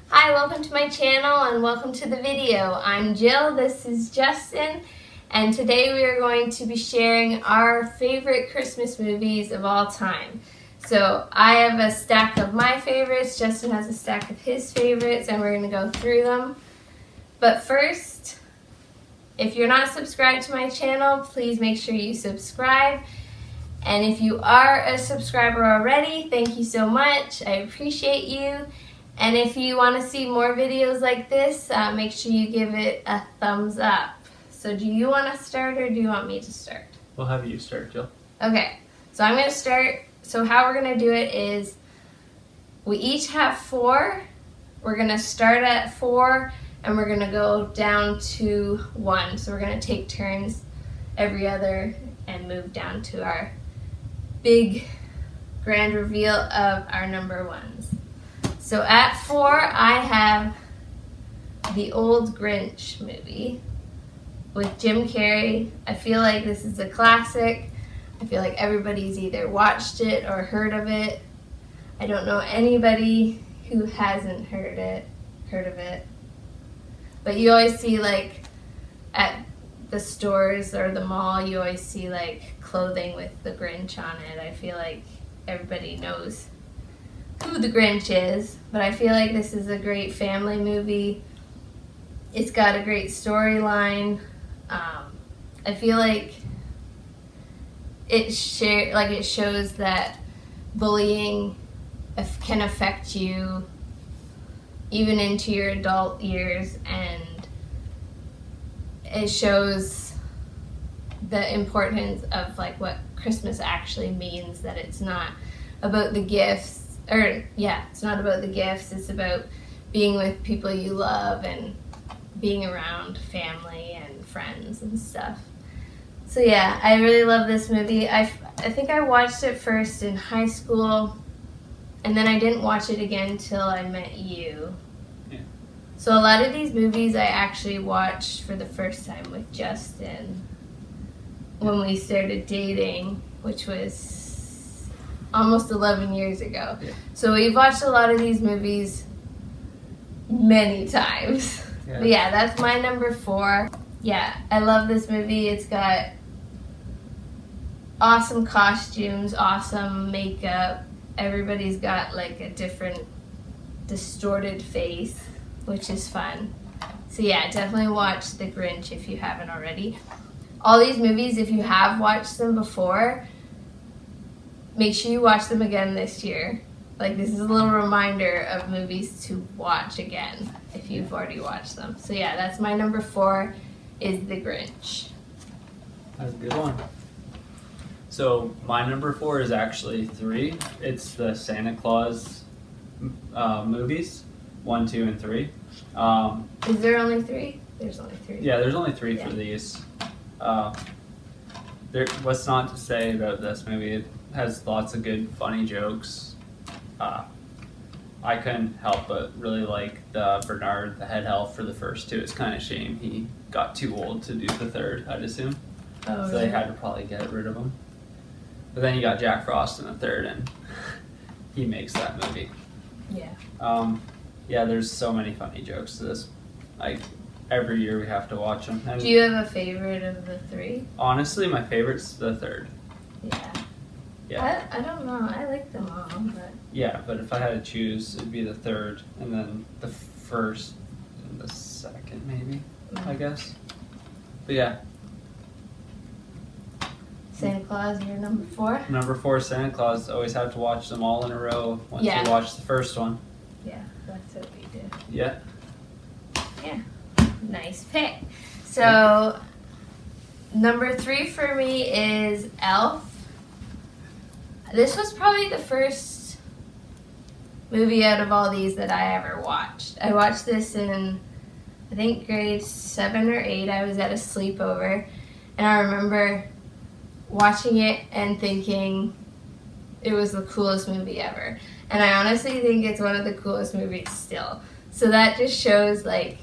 Hi, welcome to my channel and welcome to the video. I'm Jill, this is Justin, and today we are going to be sharing our favorite Christmas movies of all time. So I have a stack of my favorites, Justin has a stack of his favorites, and we're going to go through them. But first, if you're not subscribed to my channel, please make sure you subscribe. And if you are a subscriber already, thank you so much. I appreciate you. And if you want to see more videos like this, make sure you give it a thumbs up. So do you want to start or do you want me to start? We'll have you start, Jill. Okay, so I'm going to start. So how we're going to do it is we each have 4. We're going to start at 4 and we're going to go down to 1. So we're going to take turns every other and move down to our big grand reveal of our number ones. So at 4, I have the old Grinch movie with Jim Carrey. I feel like this is a classic. I feel like everybody's either watched it or heard of it. I don't know anybody who hasn't heard of it. But you always see, like, at the stores or the mall, you always see like clothing with the Grinch on it. I feel like everybody knows who the Grinch is, but I feel like this is a great family movie. It's got a great storyline. I feel like it shows that bullying can affect you even into your adult years, and it shows the importance of like what Christmas actually means, that it's not about the gifts, it's not about the gifts, it's about being with people you love and being around family and friends and stuff. So yeah, I really love this movie. I think I watched it first in high school, and then I didn't watch it again till I met you. So a lot of these movies I actually watched for the first time with Justin when we started dating, which was almost 11 years ago. Yeah. So we've watched a lot of these movies many times. Yeah. But yeah, that's my number 4. Yeah, I love this movie. It's got awesome costumes, awesome makeup. Everybody's got like a different distorted face, which is fun. So yeah, definitely watch The Grinch if you haven't already. All these movies, if you have watched them before, make sure you watch them again this year. Like, this is a little reminder of movies to watch again if you've already watched them. So yeah, that's my number 4 is The Grinch. That's a good one. So my number 4 is actually 3. It's the Santa Claus movies. 1, 2, and 3. Is there only 3? There's only 3. Yeah, there's only 3 for these. What's not to say about this movie? It has lots of good, funny jokes. I couldn't help but really like the Bernard, the head elf, for the first 2. It's kind of a shame he got too old to do the 3rd, I'd assume. Oh, so they had to probably get rid of him. But then you got Jack Frost in the 3rd, and he makes that movie. Yeah. Yeah, there's so many funny jokes to this. Like, every year we have to watch them. And do you have a favorite of the 3? honestly, my favorite's the 3rd. Yeah. Yeah. I don't know. I like them all, but... Yeah, but if I had to choose, it'd be the 3rd, and then the 1st and the 2nd, maybe, I guess. But yeah. Santa Claus, you're number 4? Number 4, Santa Claus. Always have to watch them all in a row once you watch the first one. Yeah, that's what we do. Yeah. Yeah. Nice pick. So, number 3 for me is Elf. This was probably the first movie out of all these that I ever watched. I watched this in, I think, grade 7 or 8. I was at a sleepover, and I remember watching it and thinking it was the coolest movie ever. And I honestly think it's one of the coolest movies still. So that just shows, like,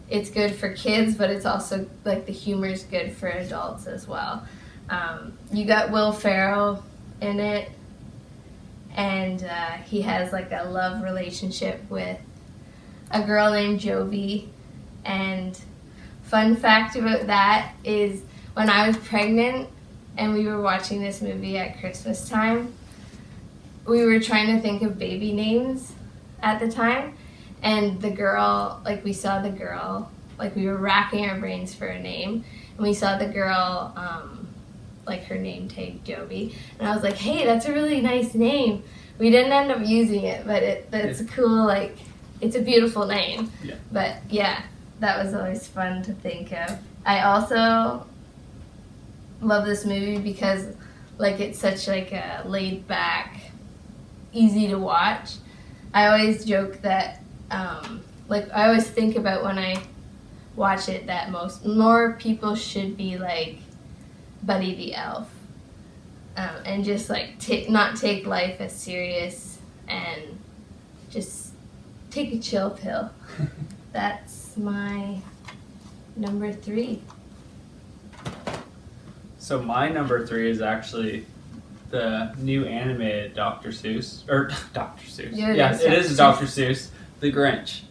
it's good for kids, but it's also, like, the humor's good for adults as well. You got Will Ferrell in it, and he has, like, a love relationship with a girl named Jovi. And fun fact about that is when I was pregnant and we were watching this movie at Christmas time, we were trying to think of baby names at the time. And the girl, like we saw the girl, like we were racking our brains for a name. And we saw the girl, like her name tag Jovi. And I was like, hey, that's a really nice name. We didn't end up using it, but it's cool, like, it's a beautiful name. Yeah. But yeah, that was always fun to think of. I also love this movie because, like, it's such like a laid back, easy to watch. I always joke that, like, I always think about when I watch it that more people should be like Buddy the Elf, and just like not take life as serious and just take a chill pill. That's my number 3. So my number 3 is actually the new animated Dr. Seuss, or Dr. Seuss. Yeah, it is Dr. Seuss, The Grinch.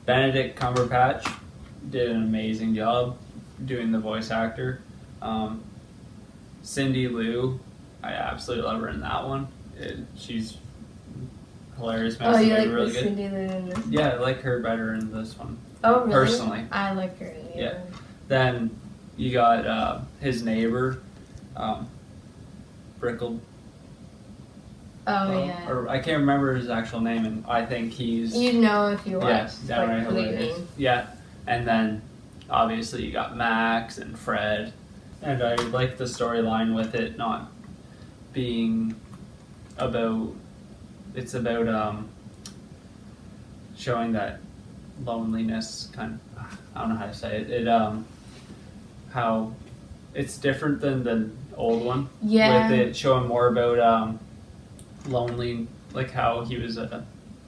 Benedict Cumberbatch did an amazing job doing the voice actor. Cindy Lou, I absolutely love her in that one. She's hilarious. Oh, you like really good. Cindy Lou in this? Yeah, I like her better in this one. Oh, really? Personally. I like her in the other one. Then you got his neighbor, Brickle. Oh, yeah. Or I can't remember his actual name, and I think he's... You'd know if you watched. Yes, downright like, hilarious. Yeah, and then obviously you got Max and Fred, and I like the storyline with it not being about... It's about showing that loneliness kind of... I don't know how to say it. How it's different than the old one. Yeah. With it showing more about lonely, like how he was an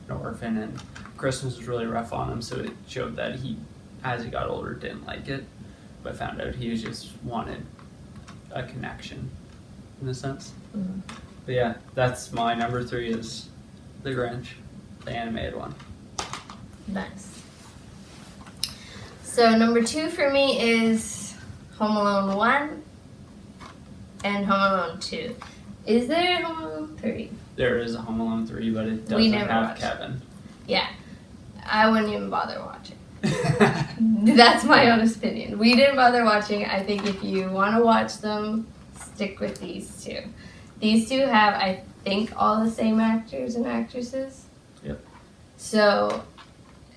orphan and Christmas was really rough on him, so it showed that he, as he got older, didn't like it, but found out he just wanted a connection, in a sense. Mm-hmm. But yeah, that's my number 3 is The Grinch, the animated one. Nice. So number 2 for me is Home Alone 1 and Home Alone 2. Is there a Home Alone 3? There is a Home Alone 3, but it doesn't have Kevin. Yeah. I wouldn't even bother watching. That's my honest opinion. We didn't bother watching. I think if you want to watch them, stick with these 2. These 2 have, I think, all the same actors and actresses. Yep. So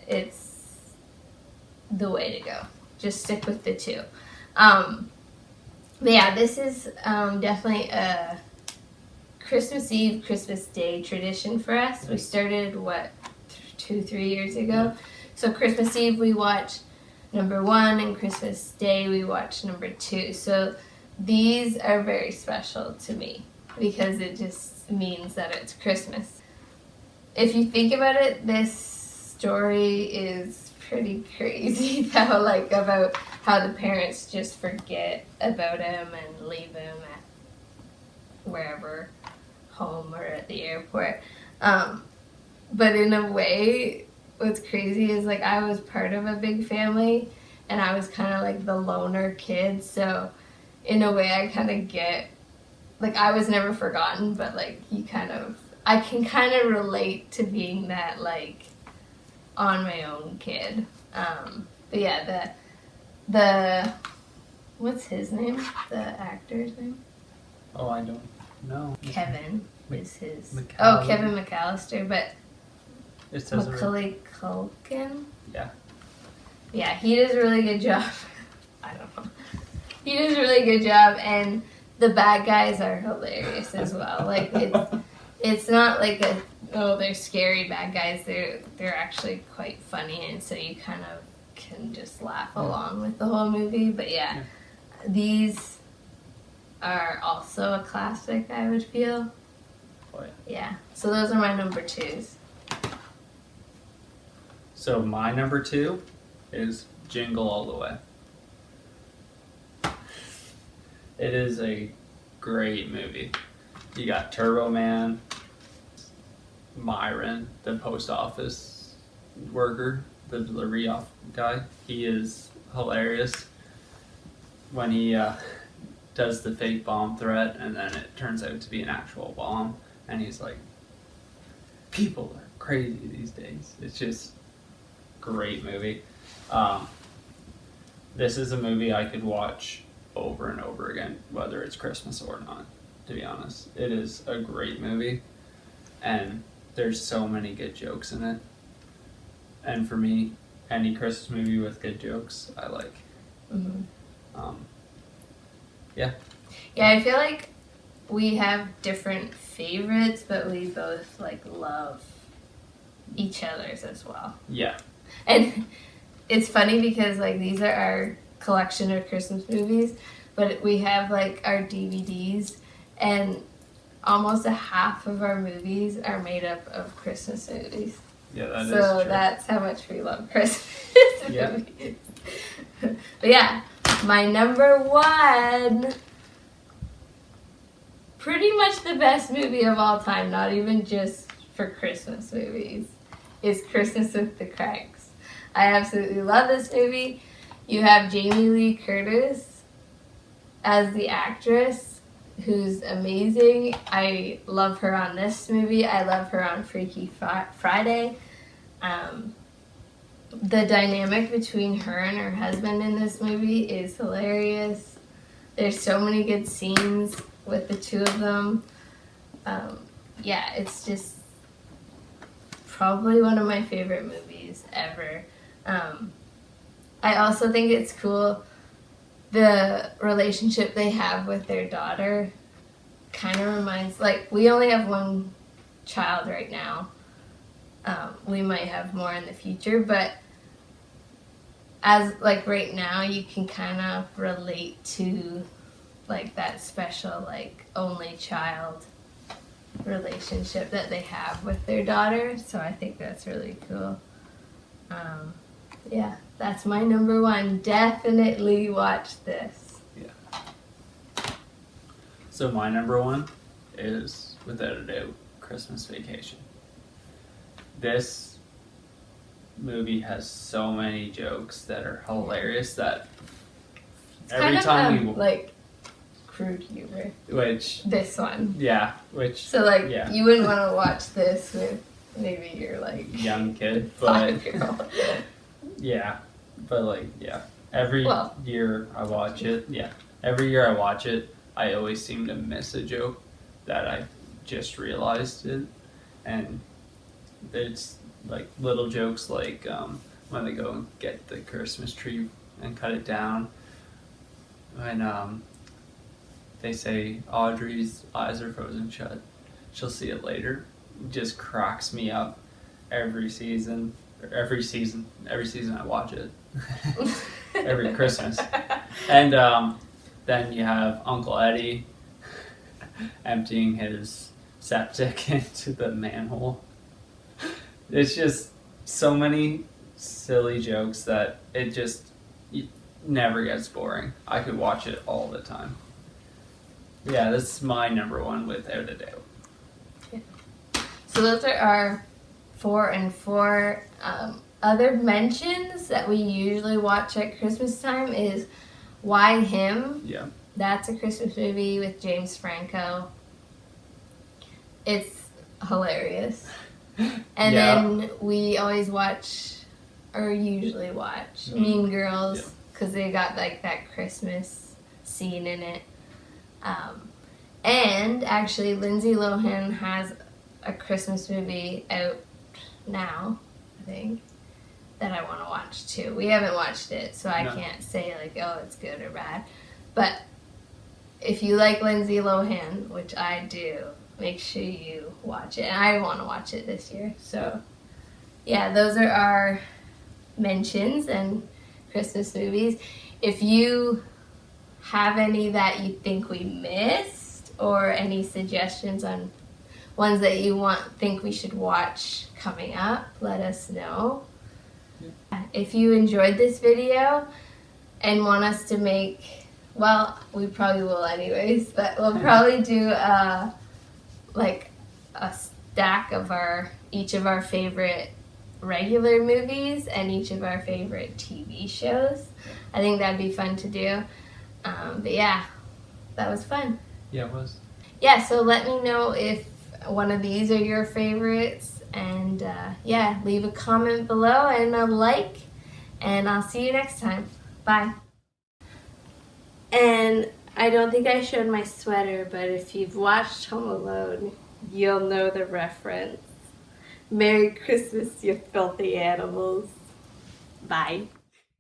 it's the way to go. Just stick with the 2. But yeah, this is definitely a Christmas Eve, Christmas Day tradition for us. We started, 2-3 years ago? Yeah. So Christmas Eve we watch number 1, and Christmas Day we watch number 2. So these are very special to me because it just means that it's Christmas. If you think about it, this story is pretty crazy though, like about how the parents just forget about him and leave him at wherever, home or at the airport. But in a way, what's crazy is like I was part of a big family and I was kind of like the loner kid. So in a way I kind of get, like I was never forgotten, but like I can kind of relate to being that like on my own kid. But yeah, the what's his name? The actor's name? Oh, I don't know. Kevin is his. Kevin McAllister, but it says Macaulay Culkin? Yeah. Yeah, he does a really good job. I don't know. He does a really good job, and the bad guys are hilarious as well. Like it's not like they're scary bad guys. They're actually quite funny, and so you kind of can just laugh along with the whole movie. But yeah. These are also a classic, I would feel. Oh, yeah. So those are my number 2s. So my number 2 is Jingle All the Way. It is a great movie. You got Turbo Man, Myron, the post office worker, the delivery off guy. He is hilarious when he does the fake bomb threat, and then it turns out to be an actual bomb, and he's like, people are crazy these days. It's just great movie. This is a movie I could watch over and over again, whether it's Christmas or not, to be honest. It is a great movie, and there's so many good jokes in it. And for me, any Christmas movie with good jokes, I like. Yeah. Yeah, I feel like we have different favorites, but we both like love each other's as well. Yeah. And it's funny because like these are our collection of Christmas movies, but we have like our DVDs, and almost a half of our movies are made up of Christmas movies. Yeah, that is So true. that's how much we love Christmas Yeah. movies. But yeah, my number one, pretty much the best movie of all time, not even just for Christmas movies, is Christmas with the Cranks. I absolutely love this movie. You have Jamie Lee Curtis as the actress, who's amazing. I love her on this movie. I love her on Freaky Friday. The dynamic between her and her husband in this movie is hilarious. There's so many good scenes with the two of them. Yeah, it's just probably one of my favorite movies ever. I also think it's cool the relationship they have with their daughter. Kind of reminds, like, we only have one child right now. We might have more in the future, but as like right now, you can kind of relate to like that special like only child relationship that they have with their daughter. So I think that's really cool. Yeah, that's my number one. Definitely watch this. So my number one is, without a doubt, Christmas Vacation. This movie has so many jokes that are hilarious that It's every kind of time we like crude humor. which This one. yeah, which So like yeah. you wouldn't want to watch this with maybe your like young kid, but 5-year-old. yeah, but like yeah, every Well. year I watch it. Yeah, every year I watch it, I always seem to miss a joke that I just realized it, and it's like little jokes like when they go and get the Christmas tree and cut it down, when they say Audrey's eyes are frozen shut, she'll see it later. It just cracks me up every season I watch it. Every Christmas. And then you have Uncle Eddie emptying his septic into the manhole. It's just so many silly jokes that it never gets boring. I could watch it all the time. Yeah, that's my number one without a doubt. So those are our 4 and 4. Other mentions that we usually watch at Christmas time is Why Him? Yeah. That's a Christmas movie with James Franco. It's hilarious. And Yeah. then we always watch, or usually watch, Mean Girls, because they got like that Christmas scene in it. And actually, Lindsay Lohan has a Christmas movie out now, I think, that I want to watch too. We haven't watched it, so I can't say like, oh, it's good or bad. But if you like Lindsay Lohan, which I do, make sure you watch it. And I want to watch it this year. So, yeah, those are our mentions and Christmas movies. If you have any that you think we missed, or any suggestions on ones that you think we should watch coming up, let us know. If you enjoyed this video and want us to make, well, we probably will anyways, but we'll probably do like a stack of each of our favorite regular movies and each of our favorite TV shows. I think that'd be fun to do. But yeah, that was fun. Yeah, it was. Yeah, so let me know if one of these are your favorites, and yeah, leave a comment below and a like, and I'll see you next time. Bye. And I don't think I showed my sweater, but if you've watched Home Alone, you'll know the reference. Merry Christmas, you filthy animals. Bye.